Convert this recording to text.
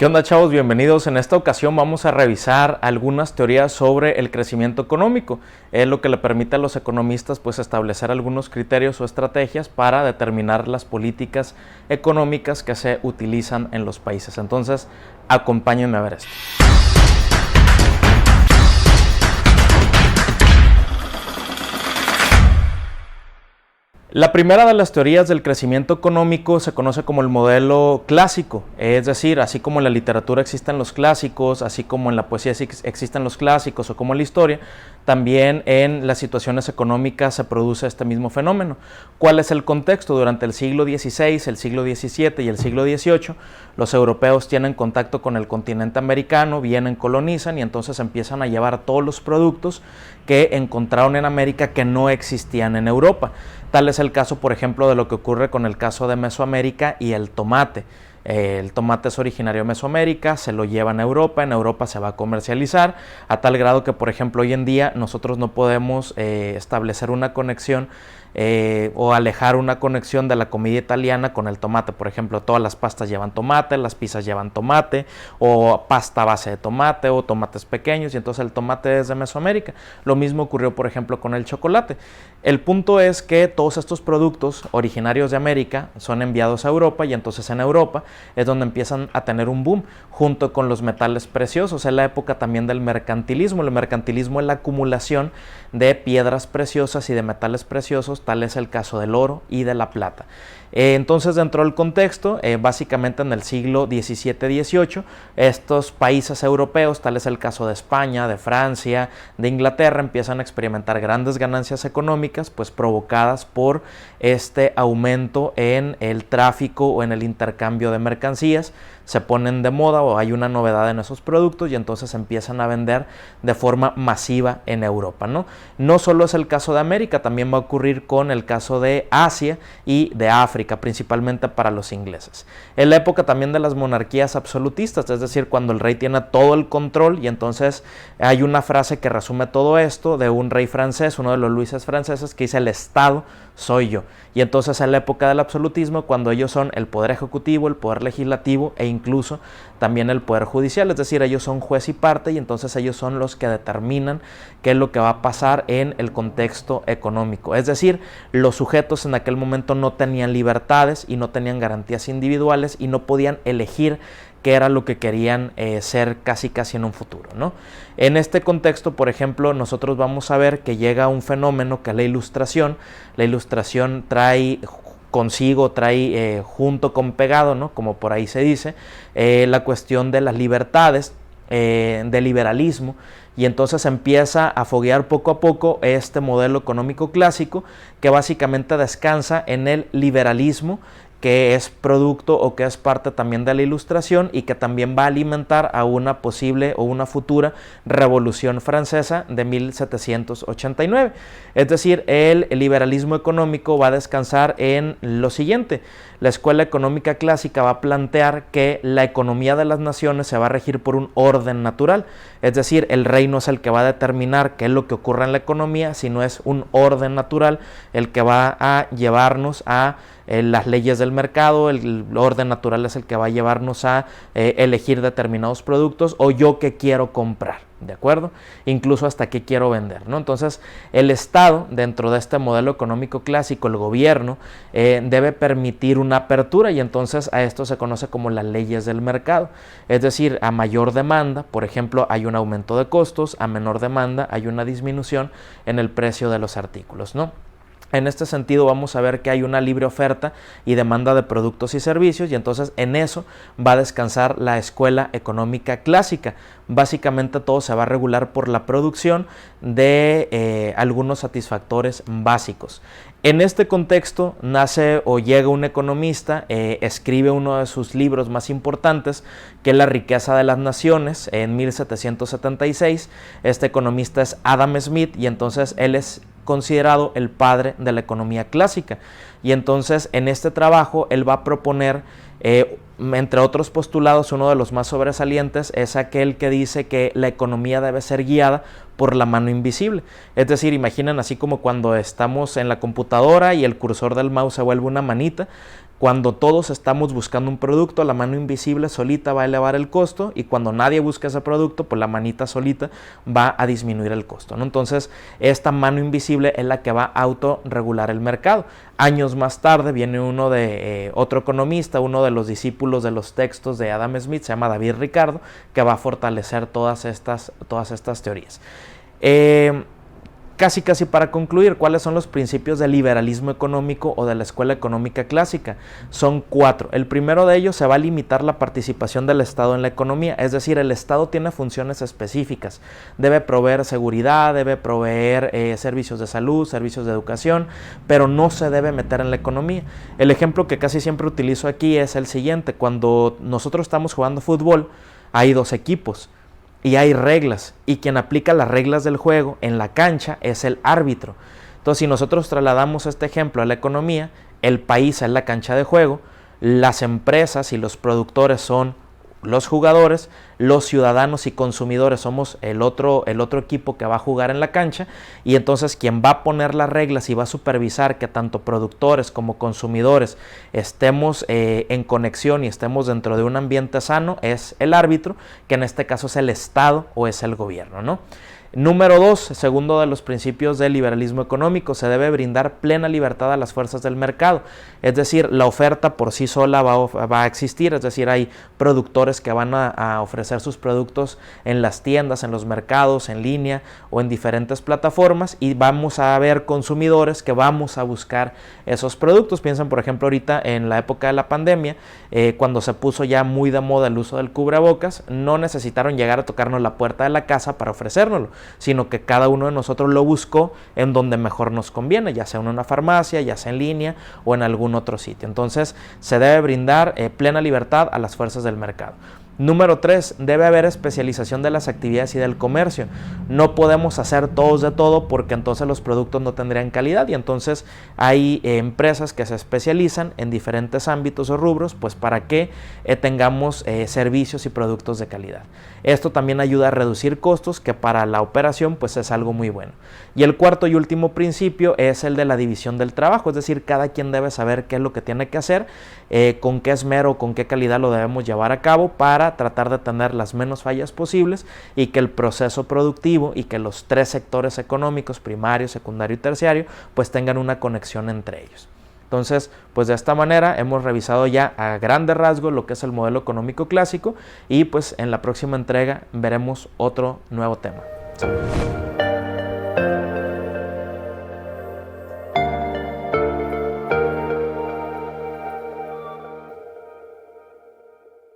¿Qué onda, chavos? Bienvenidos. En esta ocasión vamos a revisar algunas teorías sobre el crecimiento económico. Es lo que le permite a los economistas pues establecer algunos criterios o estrategias para determinar las políticas económicas que se utilizan en los países. Entonces, acompáñenme a ver esto. La primera de las teorías del crecimiento económico se conoce como el modelo clásico, es decir, así como en la literatura existen los clásicos, así como en la poesía existen los clásicos o como en la historia, también en las situaciones económicas se produce este mismo fenómeno. ¿Cuál es el contexto? Durante el siglo XVI, el siglo XVII y el siglo XVIII, los europeos tienen contacto con el continente americano, vienen, colonizan y entonces empiezan a llevar todos los productos que encontraron en América que no existían en Europa. Tal es el caso, por ejemplo, de lo que ocurre con el caso de Mesoamérica y el tomate. El tomate es originario de Mesoamérica, se lo llevan a Europa, en Europa se va a comercializar, a tal grado que, por ejemplo, hoy en día nosotros no podemos establecer una conexión o alejar una conexión de la comida italiana con el tomate. Por ejemplo, todas las pastas llevan tomate, las pizzas llevan tomate, o pasta a base de tomate, o tomates pequeños, y entonces el tomate es de Mesoamérica. Lo mismo ocurrió, por ejemplo, con el chocolate. El punto es que todos estos productos originarios de América son enviados a Europa, y entonces en Europa es donde empiezan a tener un boom, junto con los metales preciosos. Es la época también del mercantilismo. El mercantilismo es la acumulación de piedras preciosas y de metales preciosos, tal es el caso del oro y de la plata. Entonces, dentro del contexto, básicamente en el siglo XVII-XVIII, estos países europeos, tal es el caso de España, de Francia, de Inglaterra, empiezan a experimentar grandes ganancias económicas, pues provocadas por este aumento en el tráfico o en el intercambio de mercancías. Se ponen de moda o hay una novedad en esos productos y entonces empiezan a vender de forma masiva en Europa, ¿no? No solo es el caso de América, también va a ocurrir con el caso de Asia y de África, principalmente para los ingleses. Es la época también de las monarquías absolutistas, es decir, cuando el rey tiene todo el control, y entonces hay una frase que resume todo esto de un rey francés, uno de los Luises franceses, que dice: el Estado soy yo. Y entonces es la época del absolutismo, cuando ellos son el poder ejecutivo, el poder legislativo e incluso también el poder judicial, es decir, ellos son juez y parte, y entonces ellos son los que determinan qué es lo que va a pasar en el contexto económico. Es decir, los sujetos en aquel momento no tenían libertades y no tenían garantías individuales y no podían elegir qué era lo que querían ser casi en un futuro, ¿no? En este contexto, por ejemplo, nosotros vamos a ver que llega un fenómeno que es la ilustración. La ilustración trae junto con pegado, ¿no? Como por ahí se dice, la cuestión de las libertades, del liberalismo, y entonces empieza a foguear poco a poco este modelo económico clásico que básicamente descansa en el liberalismo, que es producto o que es parte también de la ilustración y que también va a alimentar a una posible o una futura revolución francesa de 1789. Es decir, el liberalismo económico va a descansar en lo siguiente: la escuela económica clásica va a plantear que la economía de las naciones se va a regir por un orden natural, es decir, el rey no es el que va a determinar qué es lo que ocurre en la economía, sino es un orden natural el que va a llevarnos a las leyes del mercado. El orden natural es el que va a llevarnos a elegir determinados productos, o yo qué quiero comprar, ¿de acuerdo? Incluso hasta qué quiero vender, ¿no? Entonces, el Estado, dentro de este modelo económico clásico, el gobierno, debe permitir una apertura, y entonces a esto se conoce como las leyes del mercado. Es decir, a mayor demanda, por ejemplo, hay un aumento de costos; a menor demanda hay una disminución en el precio de los artículos, ¿no? En este sentido vamos a ver que hay una libre oferta y demanda de productos y servicios, y entonces en eso va a descansar la escuela económica clásica. Básicamente todo se va a regular por la producción de algunos satisfactores básicos. En este contexto nace o llega un economista, escribe uno de sus libros más importantes, que es La riqueza de las naciones, en 1776. Este economista es Adam Smith, y entonces él es considerado el padre de la economía clásica. Y entonces en este trabajo él va a proponer, entre otros postulados, uno de los más sobresalientes es aquel que dice que la economía debe ser guiada por la mano invisible. Es decir, imaginen así como cuando estamos en la computadora y el cursor del mouse se vuelve una manita. Cuando todos estamos buscando un producto, la mano invisible solita va a elevar el costo, y cuando nadie busca ese producto, pues la manita solita va a disminuir el costo, ¿no? Entonces, esta mano invisible es la que va a autorregular el mercado. Años más tarde viene otro economista, uno de los discípulos de los textos de Adam Smith, se llama David Ricardo, que va a fortalecer todas estas teorías. Casi para concluir, ¿cuáles son los principios del liberalismo económico o de la escuela económica clásica? Son 4. El primero de ellos: se va a limitar la participación del Estado en la economía, es decir, el Estado tiene funciones específicas, debe proveer seguridad, debe proveer servicios de salud, servicios de educación, pero no se debe meter en la economía. El ejemplo que casi siempre utilizo aquí es el siguiente: cuando nosotros estamos jugando fútbol, hay 2 equipos, y hay reglas, y quien aplica las reglas del juego en la cancha es el árbitro. Entonces, si nosotros trasladamos este ejemplo a la economía, el país es la cancha de juego, las empresas y los productores son los jugadores, los ciudadanos y consumidores somos el otro equipo que va a jugar en la cancha, y entonces quien va a poner las reglas y va a supervisar que tanto productores como consumidores estemos en conexión y estemos dentro de un ambiente sano es el árbitro, que en este caso es el Estado o es el gobierno, ¿no? Número 2, segundo de los principios del liberalismo económico: se debe brindar plena libertad a las fuerzas del mercado. Es decir, la oferta por sí sola va a existir, es decir, hay productores que van a ofrecer sus productos en las tiendas, en los mercados, en línea o en diferentes plataformas, y vamos a ver consumidores que vamos a buscar esos productos. Piensen, por ejemplo, ahorita en la época de la pandemia, cuando se puso ya muy de moda el uso del cubrebocas, no necesitaron llegar a tocarnos la puerta de la casa para ofrecérnoslo, sino que cada uno de nosotros lo buscó en donde mejor nos conviene, ya sea en una farmacia, ya sea en línea o en algún otro sitio. Entonces, se debe brindar plena libertad a las fuerzas del mercado. Número 3, debe haber especialización de las actividades y del comercio. No podemos hacer todos de todo, porque entonces los productos no tendrían calidad, y entonces hay empresas que se especializan en diferentes ámbitos o rubros, pues para que tengamos servicios y productos de calidad. Esto también ayuda a reducir costos, que para la operación pues es algo muy bueno. Y el cuarto y último principio es el de la división del trabajo, es decir, cada quien debe saber qué es lo que tiene que hacer, con qué esmero, con qué calidad lo debemos llevar a cabo para tratar de tener las menos fallas posibles, y que el proceso productivo y que los 3 sectores económicos, primario, secundario y terciario, pues tengan una conexión entre ellos. Entonces, pues de esta manera hemos revisado ya a grandes rasgos lo que es el modelo económico clásico, y pues en la próxima entrega veremos otro nuevo tema. Saludos.